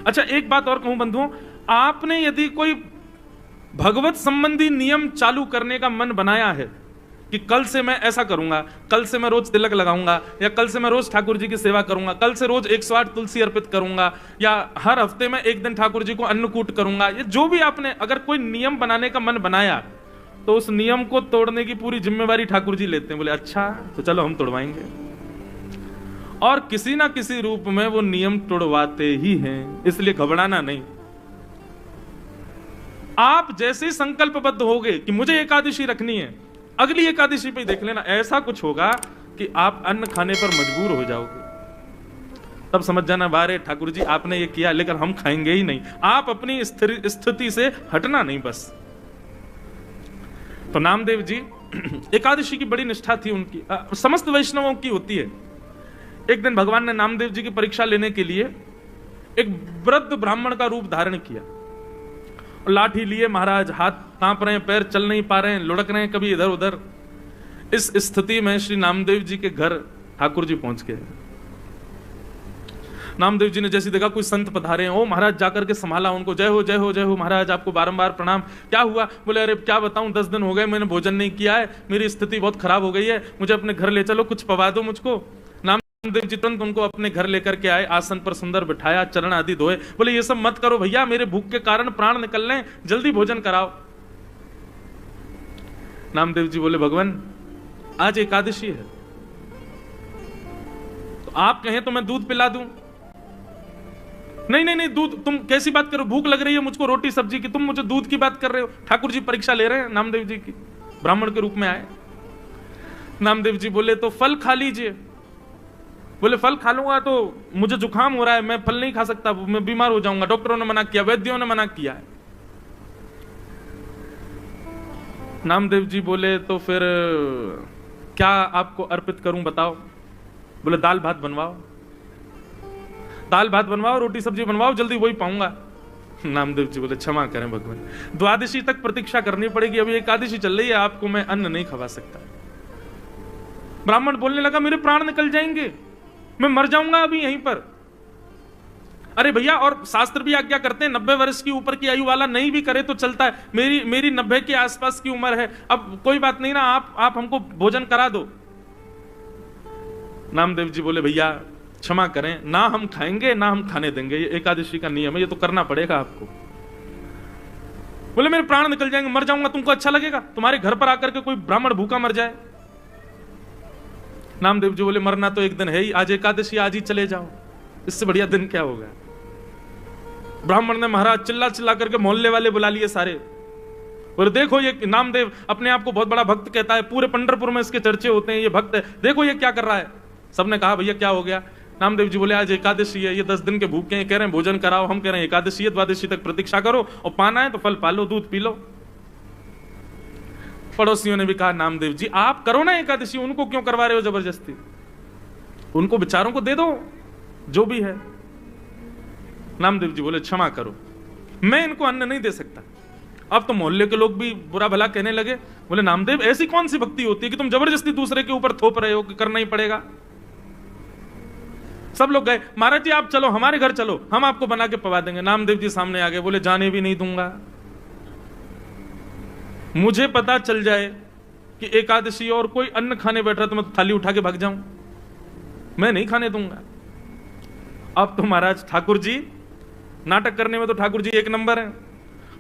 अच्छा, एक बात और कहूं बंधुओं, आपने यदि कोई भगवत संबंधी नियम चालू करने का मन बनाया है कि कल से मैं ऐसा करूंगा, कल से मैं रोज तिलक लगाऊंगा, या कल से मैं रोज ठाकुर जी की सेवा करूंगा, कल से रोज 108 तुलसी अर्पित करूंगा, या हर हफ्ते में एक दिन ठाकुर जी को अन्नकूट करूंगा, ये जो भी आपने अगर कोई नियम बनाने का मन बनाया, तो उस नियम को तोड़ने की पूरी जिम्मेवारी ठाकुर जी लेते हैं। बोले अच्छा, तो चलो हम तोड़वाएंगे, और किसी ना किसी रूप में वो नियम तोड़वाते ही हैं, इसलिए घबराना नहीं। आप जैसे संकल्पबद्ध होगे कि मुझे एकादशी रखनी है, अगली एकादशी पे देख लेना ऐसा कुछ होगा कि आप अन्न खाने पर मजबूर हो जाओगे, तब समझ जाना बारे ठाकुर जी आपने ये किया, लेकिन हम खाएंगे ही नहीं। आप अपनी स्थिति से हटना नहीं बस। तो नामदेव जी एकादशी की बड़ी निष्ठा थी उनकी, समस्त वैष्णवों की होती है। एक दिन भगवान ने नामदेव जी की परीक्षा लेने के लिए एक वृद्ध ब्राह्मण का रूप धारण किया, लाठी लिए महाराज, हाथ कांप रहे हैं, पैर चल नहीं पा रहे हैं, लुढ़क रहे हैं कभी इधर उधर। इस स्थिति में श्री नामदेव जी के घर ठाकुर जी पहुंच गए। नामदेव जी ने जैसे देखा कोई संत पधारे हैं, ओ महाराज जाकर के संभाला उनको, जय हो जय हो जय हो महाराज, आपको बारंबार प्रणाम। क्या हुआ? बोले अरे क्या बताऊं, 10 दिन हो गए मैंने भोजन नहीं किया है, मेरी स्थिति बहुत खराब हो गई है, मुझे अपने घर ले चलो, कुछ पवा दो मुझको। नामदेव जी तुरंत उनको अपने घर लेकर के आए, आसन पर सुंदर बिठाया, चरण आदि धोए। बोले ये सब मत करो भैया, मेरे भूख के कारण प्राण निकल रहे हैं, जल्दी भोजन कराओ। नामदेव जी बोले भगवान आज एकादशी है, तो आप कहें तो मैं दूध पिला दूं। नहीं नहीं नहीं, दूध, तुम कैसी बात करो, भूख लग रही है मुझको रोटी सब्जी की, तुम मुझे दूध की बात कर रहे हो। ठाकुर जी परीक्षा ले रहे हैं नामदेव जी की, ब्राह्मण के रूप में आए। नामदेव जी बोले तो फल खा लीजिए। बोले फल खा लूंगा तो मुझे जुकाम हो रहा है, मैं फल नहीं खा सकता, मैं बीमार हो जाऊंगा, डॉक्टरों ने मना किया, वैद्यों ने मना किया है। नामदेव जी बोले तो फिर क्या आपको अर्पित करूं बताओ? बोले दाल भात बनवाओ, दाल भात बनवाओ, रोटी सब्जी बनवाओ, जल्दी वही पाऊंगा। नामदेव जी बोले क्षमा करें भगवान, द्वादशी तक प्रतीक्षा करनी पड़ेगी, अभी एकादशी चल रही है, आपको मैं अन्न नहीं खवा सकता। ब्राह्मण बोलने लगा मेरे प्राण निकल जाएंगे, मैं मर जाऊंगा अभी यहीं पर। अरे भैया, और शास्त्र भी आज्ञा करते हैं 90 वर्ष की ऊपर की आयु वाला नहीं भी करे तो चलता है, मेरी 90 के आसपास की उम्र है, अब कोई बात नहीं ना, आप हमको भोजन करा दो। नामदेव जी बोले भैया क्षमा करें, ना हम खाएंगे ना हम खाने देंगे, ये एकादशी का नियम है, ये तो करना पड़ेगा आपको। बोले मेरे प्राण निकल जाएंगे, मर जाऊंगा, तुमको अच्छा लगेगा तुम्हारे घर पर आकर के कोई ब्राह्मण भूखा मर जाए? नामदेव जी बोले मरना तो एक दिन है ही, आज एकादशी, आज ही चले जाओ, इससे बढ़िया दिन क्या होगा। ब्राह्मण ने महाराज चिल्ला चिल्ला करके मोहल्ले वाले बुला लिए सारे। बोले देखो ये नामदेव अपने आप को बहुत बड़ा भक्त कहता है, पूरे पंढरपुर में इसके चर्चे होते हैं, ये भक्त है, देखो ये क्या कर रहा है। सबने कहा भैया क्या हो गया? नामदेव जी बोले आज एकादशी है, ये 10 दिन के भूखे हैं, कह रहे हैं भोजन कराओ, हम कह रहे हैं एकादशी है, द्वादशी तक प्रतीक्षा करो, और पाना है तो फल पालो, दूध पी लो। पड़ोसियों ने भी कहा नामदेव जी आप करो ना एकादशी, उनको क्यों करवा रहे हो जबरदस्ती, उनको बेचारों को दे दो जो भी है। नामदेव जी बोले क्षमा करो, मैं इनको अन्न नहीं दे सकता। अब तो मोहल्ले के लोग भी बुरा भला कहने लगे। बोले नामदेव ऐसी कौन सी भक्ति होती है कि तुम जबरदस्ती दूसरे के ऊपर थोप रहे हो कि करना ही पड़ेगा। सब लोग गए, महाराज जी आप चलो हमारे घर चलो, हम आपको बना के पवा देंगे। नामदेव जी सामने आ गए, बोले जाने भी नहीं दूंगा, मुझे पता चल जाए कि एकादशी और कोई अन्न खाने बैठ रहा तो मैं थाली उठा के भाग जाऊं, मैं नहीं खाने दूंगा। अब तो महाराज ठाकुर जी नाटक करने में तो ठाकुर जी एक नंबर है,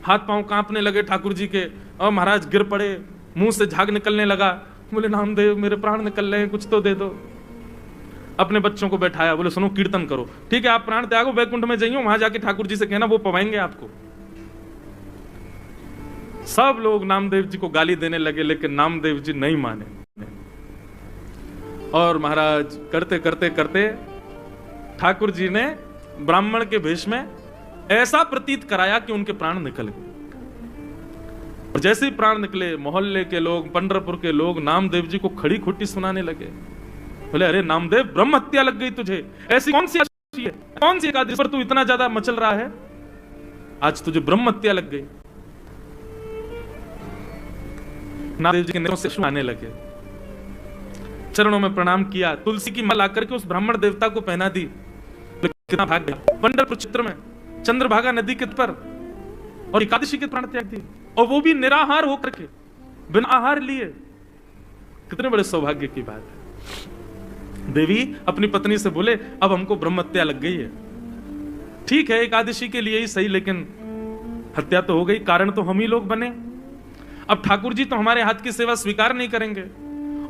हाथ पांव कांपने लगे ठाकुर जी के, और महाराज गिर पड़े, मुंह से झाग निकलने लगा। बोले नामदेव मेरे प्राण निकल रहे हैं, कुछ तो दे दो। अपने बच्चों को बैठाया, बोले सुनो कीर्तन करो, ठीक है आप प्राण त्यागो, वैकुंठ में जाइयो, वहां जाके ठाकुर जी से कहना वो पवाएंगे आपको। सब लोग नामदेव जी को गाली देने लगे, लेकिन नामदेव जी नहीं माने, और महाराज करते करते करते ठाकुर जी ने ब्राह्मण के भेष में ऐसा प्रतीत कराया कि उनके प्राण निकल गए। और जैसे ही प्राण निकले, मोहल्ले के लोग, पंढरपुर के लोग नामदेव जी को खड़ी खुट्टी सुनाने लगे। बोले अरे नामदेव ब्रह्म हत्या लग गई तुझे, ऐसी कौन सी है, कौन सी एकादशी पर तू इतना ज्यादा मचल रहा है, आज तुझे ब्रह्म हत्या लग गई। नामदेव जी के नेत्रों से आने लगे, चरणों में प्रणाम किया, तुलसी की माला आकर के उस ब्राह्मण देवता को पहना दी। कितना भाग गया पंढरपुर क्षेत्र में चंद्रभागा नदी के तट पर, और एकादशी के प्राण त्याग दिए, और वो भी निराहार होकर के, बिना आहार लिए। कितने बड़े सौभाग्य की बात है। देवी अपनी पत्नी से बोले अब हमको ब्रह्महत्या लग गई है, ठीक है एकादशी के लिए ही सही, लेकिन हत्या तो हो गई, कारण तो हम ही लोग बने। अब ठाकुर जी तो हमारे हाथ की सेवा स्वीकार नहीं करेंगे,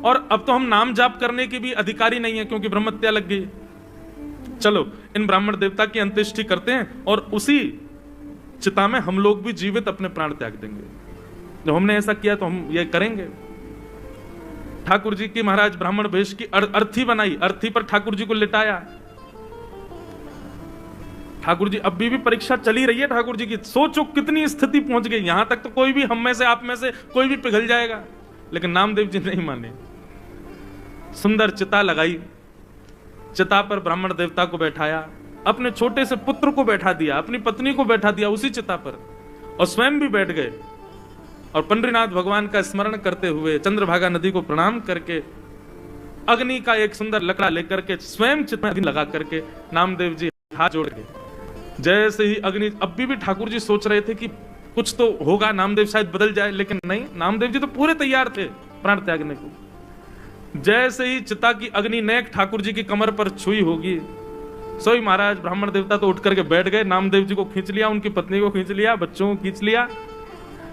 और अब तो हम नाम जाप करने के भी अधिकारी नहीं है क्योंकि ब्रह्महत्या लग गई। चलो इन ब्राह्मण देवता की अंत्येष्टि करते हैं और उसी चिता में हम लोग भी जीवित अपने प्राण त्याग देंगे। जब हमने ऐसा किया तो हम ये करेंगे। ठाकुर जी की महाराज ब्राह्मण वेश की अर्थी बनाई, अर्थी पर ठाकुर जी को लिटाया। ठाकुर जी अभी भी परीक्षा चली रही है ठाकुर जी की, सोचो कितनी स्थिति पहुंच गई। यहां तक तो कोई भी हम में से आप में से कोई भी पिघल जाएगा, लेकिन नामदेव जी नहीं माने। सुंदर चिता लगाई, चिता पर ब्राह्मण देवता को बैठाया, अपने छोटे से पुत्र को बैठा दिया, अपनी पत्नी को बैठा दिया उसी चिता पर, और स्वयं भी बैठ गए। और पंडरीनाथ भगवान का स्मरण करते हुए चंद्रभागा नदी को प्रणाम करके अग्नि का एक सुंदर लकड़ा लेकर के स्वयं चिता में लगा करके नामदेव जी हाथ जोड़ के, जैसे ही अग्नि, अभी भी ठाकुर जी सोच रहे थे कि कुछ तो होगा, नामदेव शायद बदल जाए, लेकिन नहीं, नामदेव जी तो पूरे तैयार थे प्राण त्यागने को। जैसे ही चिता की अग्नि नेक ठाकुर जी की कमर पर छुई होगी, सोई महाराज ब्राह्मण देवता तो उठ करके बैठ गए, नामदेव जी को खींच लिया, उनकी पत्नी को खींच लिया, बच्चों को खींच लिया।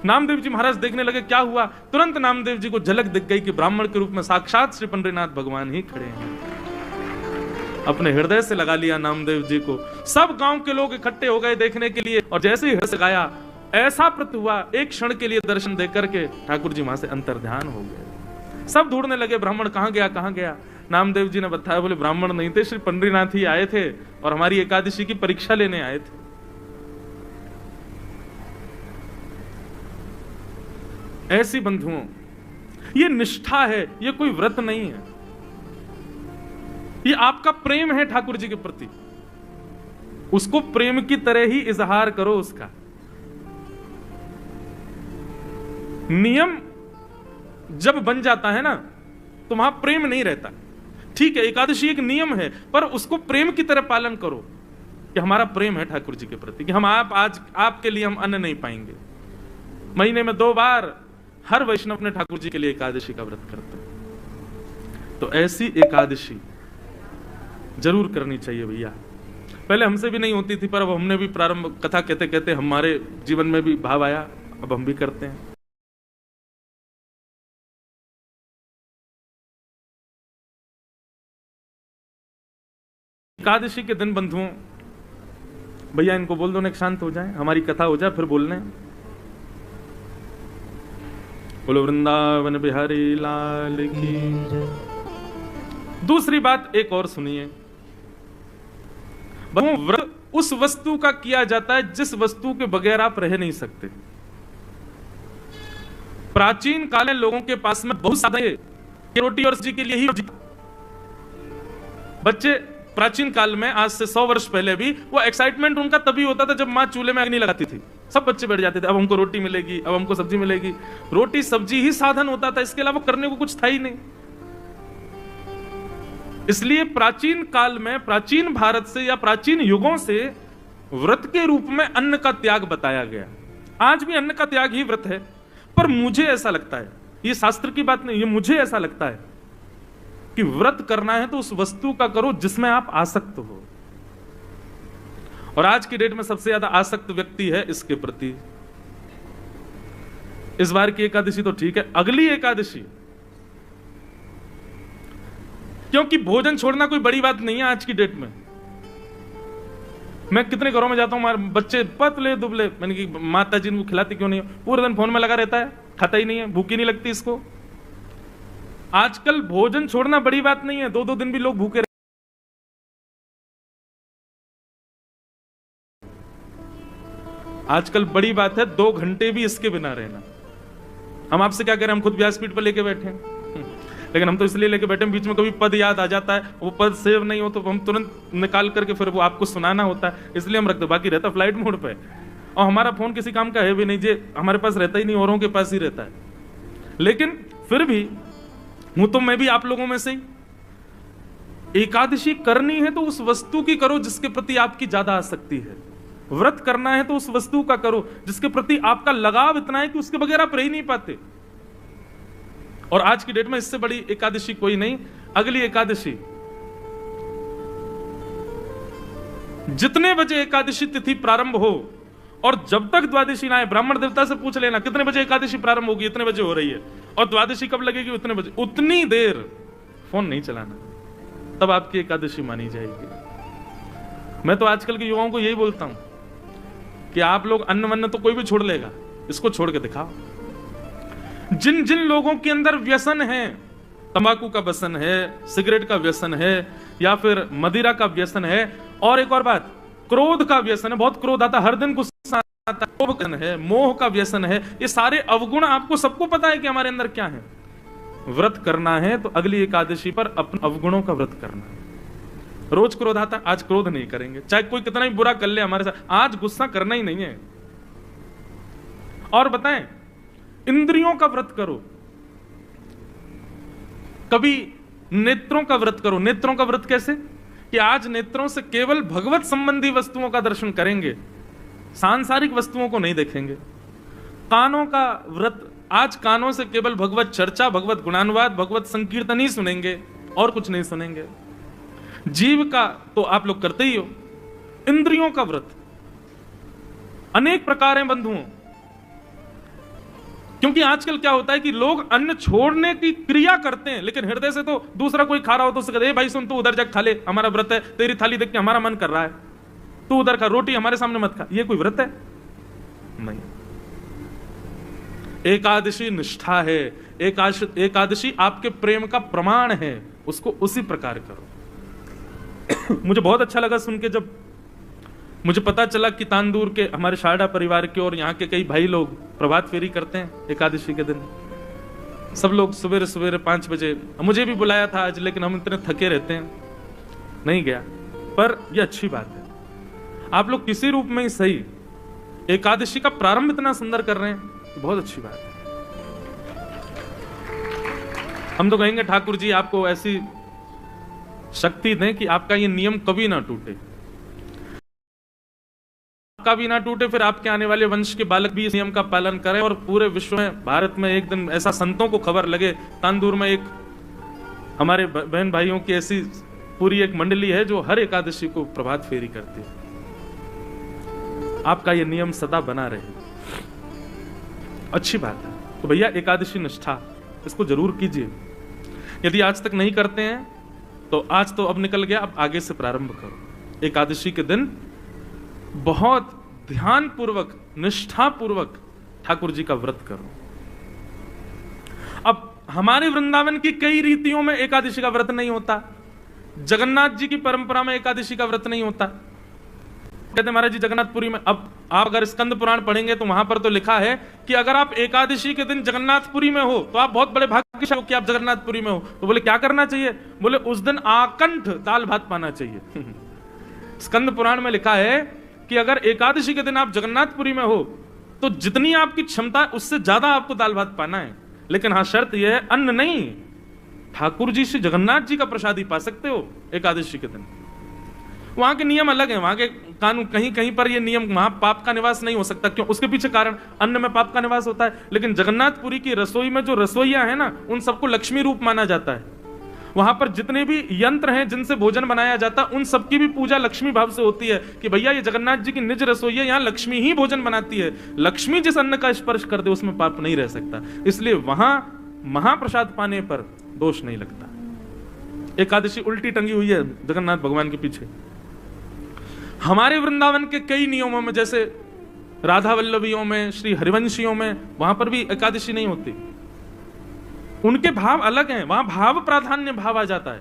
नामदेव जी महाराज देखने लगे क्या हुआ, तुरंत नामदेव जी को झलक दिख गई कि ब्राह्मण के रूप में साक्षात श्री पंडरीनाथ भगवान ही खड़े हैं। अपने हृदय से लगा लिया नामदेव जी को। सब गांव के लोग इकट्ठे हो गए देखने के लिए, और जैसे ही हृदय से गाया ऐसा प्रतीत हुआ, एक क्षण के लिए दर्शन देकर के ठाकुर जी वहां से अंतर्ध्यान हो गए। सब ढूंढने लगे ब्राह्मण कहां गया कहां गया। नामदेव जी ने बताया, बोले ब्राह्मण नहीं थे, श्री पंडरीनाथ ही आए थे और हमारी एकादशी की परीक्षा लेने आए थे। ऐसी बंधुओं, ये निष्ठा है, ये कोई व्रत नहीं है, ये आपका प्रेम है ठाकुर जी के प्रति। उसको प्रेम की तरह ही इजहार करो उसका। नियम जब बन जाता है ना तो वहां प्रेम नहीं रहता। ठीक है एकादशी एक नियम है, पर उसको प्रेम की तरह पालन करो कि हमारा प्रेम है ठाकुर जी के प्रति, कि हम आज आपके लिए हम अन्न नहीं पाएंगे। महीने में 2 बार हर वैष्णव अपने ठाकुर जी के लिए एकादशी का व्रत करते हैं। तो ऐसी एकादशी जरूर करनी चाहिए भैया। पहले हमसे भी नहीं होती थी, पर अब हमने भी प्रारंभ, कथा कहते कहते हमारे जीवन में भी भाव आया, अब हम भी करते हैं। एकादशी के दिन बंधुओं, भैया इनको बोल दो ना शांत हो जाए, हमारी कथा हो जाए, फिर बोलने। बोलो वृंदावन बिहारी लाल की। दूसरी बात एक और सुनिए, व्रत उस वस्तु का किया जाता है जिस वस्तु के बगैर आप रह नहीं सकते। प्राचीन काल में लोगों के पास में बहुत सारे रोटी और सब्जी के लिए ही बच्चे, प्राचीन काल में आज से 100 वर्ष पहले भी वो एक्साइटमेंट उनका तभी होता था जब मां चूल्हे में अग्नि लगाती थी। सब बच्चे बैठ जाते थे, अब हमको रोटी मिलेगी, अब हमको सब्जी मिलेगी। रोटी सब्जी ही साधन होता था, इसके अलावा करने को कुछ था ही नहीं। इसलिए प्राचीन काल में, प्राचीन भारत से या प्राचीन युगों से व्रत के रूप में अन्न का त्याग बताया गया। आज भी अन्न का त्याग ही व्रत है, पर मुझे ऐसा लगता है, ये शास्त्र की बात नहीं, ये मुझे ऐसा लगता है कि व्रत करना है तो उस वस्तु का करो जिसमें आप आसक्त हो। और आज की डेट में सबसे ज्यादा आसक्त व्यक्ति है इसके प्रति। इस बार की एकादशी तो ठीक है, अगली एकादशी, क्योंकि भोजन छोड़ना कोई बड़ी बात नहीं है आज की डेट में। मैं कितने घरों में जाता हूं, हमारे बच्चे पतले दुबले, मैंने कि माता जी इनको खिलाती क्यों नहीं है, पूरे दिन फोन में लगा रहता है, खाता ही नहीं है, भूखी नहीं लगती इसको। आजकल भोजन छोड़ना बड़ी बात नहीं है, 2-2 दिन भी लोग भूखे रहते। आजकल बड़ी बात है 2 घंटे भी इसके बिना रहना। हम आपसे क्या कह रहे हैं, हम खुद व्यासपीठ पर लेके बैठे हैं, लेकिन हम तो इसलिए लेके बैठे हैं, बीच में कभी पद याद आ जाता है, वो पद सेव नहीं हो तो हम तुरंत निकाल करके फिर वो आपको सुनाना होता है, इसलिए हम रखते, बाकी रहता फ्लाइट मोड पे। और हमारा फोन किसी काम का है भी नहीं, जे हमारे पास रहता ही नहीं, औरों के पास ही रहता है। लेकिन फिर भी हूं तो मैं भी आप लोगों में से ही, एकादशी करनी है तो उस वस्तु की करो जिसके प्रति आपकी ज्यादा आसक्ति है। व्रत करना है तो उस वस्तु का करो जिसके प्रति आपका लगाव इतना है कि उसके बगैर आप रह ही नहीं पाते। और आज की डेट में इससे बड़ी एकादशी कोई नहीं। अगली एकादशी, जितने बजे एकादशी तिथि प्रारंभ हो और जब तक द्वादशी ना आए, ब्राह्मण देवता से पूछ लेना कितने बजे एकादशी प्रारंभ होगी, इतने बजे हो रही है, और द्वादशी कब लगेगी, उतने बजे, उतनी देर फोन नहीं चलाना, तब आपकी एकादशी मानी जाएगी। मैं तो आजकल के युवाओं को यही बोलता हूं कि आप लोग अन्न वन्न तो कोई भी छोड़ लेगा, इसको छोड़ के दिखाओ। जिन जिन लोगों के अंदर व्यसन है, तंबाकू का व्यसन है, सिगरेट का व्यसन है, या फिर मदिरा का व्यसन है, और एक और बात, क्रोध का व्यसन है, बहुत क्रोध आता, हर दिन गुस्सा आता है, मोह का व्यसन है, ये सारे अवगुण आपको सबको पता है कि हमारे अंदर क्या है। व्रत करना है तो अगली एकादशी पर अपने अवगुणों का व्रत करना है। रोज क्रोध आता, आज क्रोध नहीं करेंगे, चाहे कोई कितना ही बुरा कर ले हमारे साथ, आज गुस्सा करना ही नहीं है। और बताएं, इंद्रियों का व्रत करो, कभी नेत्रों का व्रत करो। नेत्रों का व्रत कैसे कि आज नेत्रों से केवल भगवत संबंधी वस्तुओं का दर्शन करेंगे, सांसारिक वस्तुओं को नहीं देखेंगे। कानों का व्रत, आज कानों से केवल भगवत चर्चा, भगवत गुणानुवाद, भगवत संकीर्तन ही सुनेंगे और कुछ नहीं सुनेंगे। जीव का तो आप लोग करते ही हो। इंद्रियों का व्रत अनेक प्रकार हैं बंधुओं, क्योंकि आजकल क्या होता है कि लोग अन्न छोड़ने की क्रिया करते हैं, लेकिन हृदय से तो दूसरा कोई खा रहा हो तो उससे कहते हैं भाई सुन, तू उधर जाके खा ले, हमारा व्रत है, तेरी थाली देख के हमारा मन कर रहा है, तू उधर खा, रोटी हमारे सामने मत खा। ये कोई व्रत है? नहीं। एकादशी निष्ठा है, एकादशी आपके प्रेम का प्रमाण है, उसको उसी प्रकार करो। मुझे बहुत अच्छा लगा सुन के, जब मुझे पता चला कि तांदूर के हमारे शारदा परिवार के और यहाँ के कई भाई लोग प्रभात फेरी करते हैं एकादशी के दिन। सब लोग सवेरे सवेरे 5 बजे, मुझे भी बुलाया था आज, लेकिन हम इतने थके रहते हैं नहीं गया। पर यह अच्छी बात है, आप लोग किसी रूप में ही सही एकादशी का प्रारंभ इतना सुंदर कर रहे हैं, बहुत अच्छी बात है। हम तो कहेंगे ठाकुर जी आपको ऐसी शक्ति दें कि आपका ये नियम कभी ना टूटे, का भी ना टूटे, फिर आपके आने वाले वंश के बालक भी इस नियम का पालन करें, और पूरे विश्व में, भारत में एक दिन ऐसा संतों को खबर लगे। तांदूर में एक हमारे बहन भाइयों की ऐसी पूरी एक मंडली है जो हर एकादशी को प्रभात फेरी करती है। आपका ये नियम सदा बना रहे, अच्छी बात है। तो भैया एकादशी निष्ठा इसको जरूर कीजिए। यदि आज तक नहीं करते हैं तो आज तो अब निकल गया, अब आगे से प्रारंभ करो। एकादशी के दिन बहुत ध्यान पूर्वक, निष्ठा पूर्वक ठाकुर जी का व्रत करो। अब हमारे वृंदावन की कई रीतियों में एकादशी का व्रत नहीं होता, जगन्नाथ जी की परंपरा में एकादशी का व्रत नहीं होता। कहते महाराज जी जगन्नाथपुरी में, अब आप अगर स्कंद पुराण पढ़ेंगे तो वहां पर तो लिखा है कि अगर आप एकादशी के दिन जगन्नाथपुरी में हो तो आप बहुत बड़े भाग्यशाली हो कि आप जगन्नाथपुरी में हो। तो बोले क्या करना चाहिए? बोले उस दिन आकंठ दाल भात पाना चाहिए। स्कंद पुराण में लिखा है कि अगर एकादशी के दिन आप जगन्नाथपुरी में हो तो जितनी आपकी क्षमता है उससे ज्यादा आपको दाल भात पाना है। लेकिन हाँ, शर्त यह है अन्न नहीं, ठाकुर जी से जगन्नाथ जी का प्रसाद ही पा सकते हो एकादशी के दिन। वहां के नियम अलग हैं, वहां के कानून, कहीं कहीं पर ये नियम, वहां पाप का निवास नहीं हो सकता। क्यों? उसके पीछे कारण, अन्न में पाप का निवास होता है। लेकिन जगन्नाथपुरी की रसोई में जो रसोइया है ना, उन सबको लक्ष्मी रूप माना जाता है। वहां पर जितने भी यंत्र हैं जिनसे भोजन बनाया जाता है, उन सबकी भी पूजा लक्ष्मी भाव से होती है कि भैया ये जगन्नाथ जी की निज रसोई है, यहाँ लक्ष्मी ही भोजन बनाती है। लक्ष्मी जिस अन्न का स्पर्श कर दे उसमें पाप नहीं रह सकता, इसलिए वहां महाप्रसाद पाने पर दोष नहीं लगता। एकादशी उल्टी टंगी हुई है जगन्नाथ भगवान के पीछे। हमारे वृंदावन के कई नियमों में, जैसे राधा वल्लभियों में, श्री हरिवंशियों में, वहां पर भी एकादशी नहीं होती। उनके भाव अलग हैं, वहां भाव प्राधान्य भाव आ जाता है।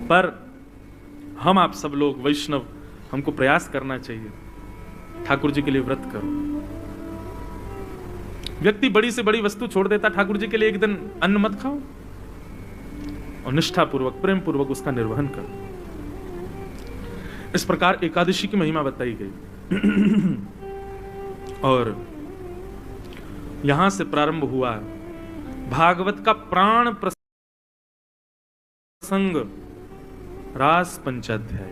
पर हम आप सब लोग वैष्णव, हमको प्रयास करना चाहिए, ठाकुर जी के लिए व्रत करो। व्यक्ति बड़ी से बड़ी वस्तु छोड़ देता, ठाकुर जी के लिए एक दिन अन्न मत खाओ और निष्ठा पूर्वक, प्रेम पूर्वक उसका निर्वहन करो। इस प्रकार एकादशी की महिमा बताई गई। और यहां से प्रारंभ हुआ भागवत का प्राण प्रसंग रास पंचाध्याय।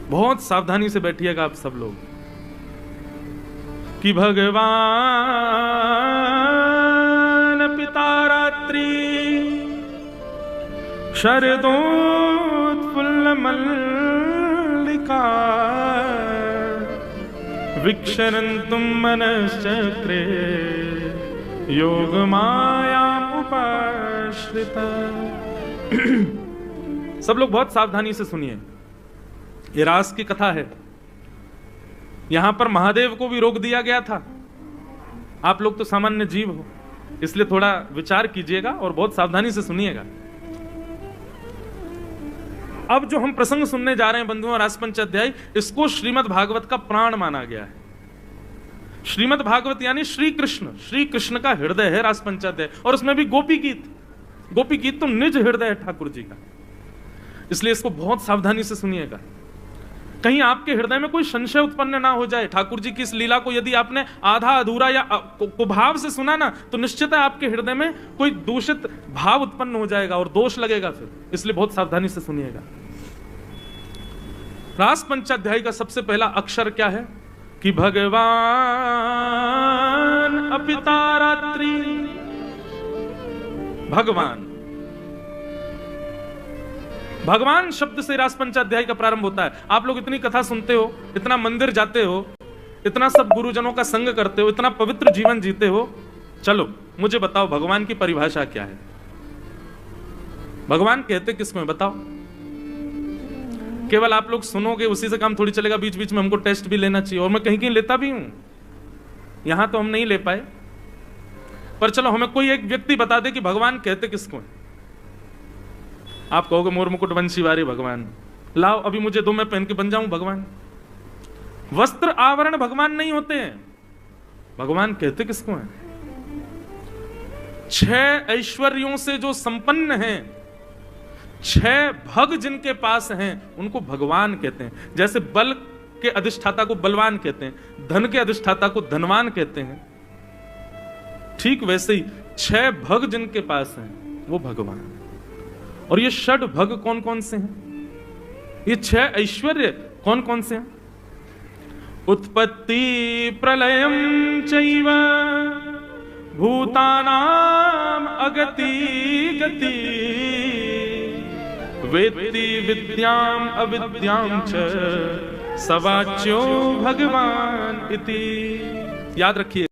बहुत सावधानी से बैठिएगा आप सब लोग कि भगवान पिता रात्रि शरदोत्फुल्ल मल्लिका विक्षरन्तुं मनश्चक्रे योग माया उपाश्रिता। सब लोग बहुत सावधानी से सुनिए, ये रास की कथा है। यहां पर महादेव को भी रोक दिया गया था। आप लोग तो सामान्य जीव हो, इसलिए थोड़ा विचार कीजिएगा और बहुत सावधानी से सुनिएगा। अब जो हम प्रसंग सुनने जा रहे हैं बंधुओं, रास पंचाध्याय, इसको श्रीमद् भागवत का प्राण माना गया है। श्रीमद् भागवत यानी श्री कृष्ण का हृदय है रास पंचाध्याय, और उसमें भी गोपी गीत तो निज हृदय है ठाकुर जी का। इसलिए इसको बहुत सावधानी से सुनिएगा, कहीं आपके हृदय में कोई संशय उत्पन्न ना हो जाए। ठाकुर जी की इस लीला को यदि आपने आधा अधूरा या कुभाव से सुना ना, तो निश्चित है आपके हृदय में कोई दूषित भाव उत्पन्न हो जाएगा और दोष लगेगा फिर। इसलिए बहुत सावधानी से सुनिएगा। रास पंचाध्याय का सबसे पहला अक्षर क्या है कि भगवान अपिता रात्रि। भगवान शब्द से रास पंचाध्याय का प्रारंभ होता है। आप लोग इतनी कथा सुनते हो, इतना मंदिर जाते हो, इतना सब गुरुजनों का संग करते हो, इतना पवित्र जीवन जीते हो, चलो मुझे बताओ भगवान की परिभाषा क्या है? भगवान कहते किसको है बताओ? केवल आप लोग सुनोगे उसी से काम थोड़ी चलेगा, बीच बीच में हमको टेस्ट भी लेना चाहिए, और मैं कहीं कहीं लेता भी हूं। यहां तो हम नहीं ले पाए, पर चलो हमें कोई एक व्यक्ति बता दे कि भगवान कहते किसको है। आप कहोगे मोर मुकुट वंशी वारे भगवान, लाओ अभी मुझे दो, मैं पहन के बन जाऊं भगवान। वस्त्र आवरण भगवान नहीं होते हैं। भगवान कहते किसको हैं? 6 ऐश्वर्यों से जो संपन्न हैं, 6 भग जिनके पास हैं, उनको भगवान कहते हैं। जैसे बल के अधिष्ठाता को बलवान कहते हैं, धन के अधिष्ठाता को धनवान कहते हैं, ठीक वैसे ही 6 भग जिनके पास हैं वो भगवान। और ये 6 भग कौन कौन से हैं? ये 6 ऐश्वर्य कौन कौन से हैं? उत्पत्ति प्रलयम चैव भूतानाम अगति गति वेत्ति विद्याम अविद्याम च सवाच्यो भगवान इति। याद रखिए।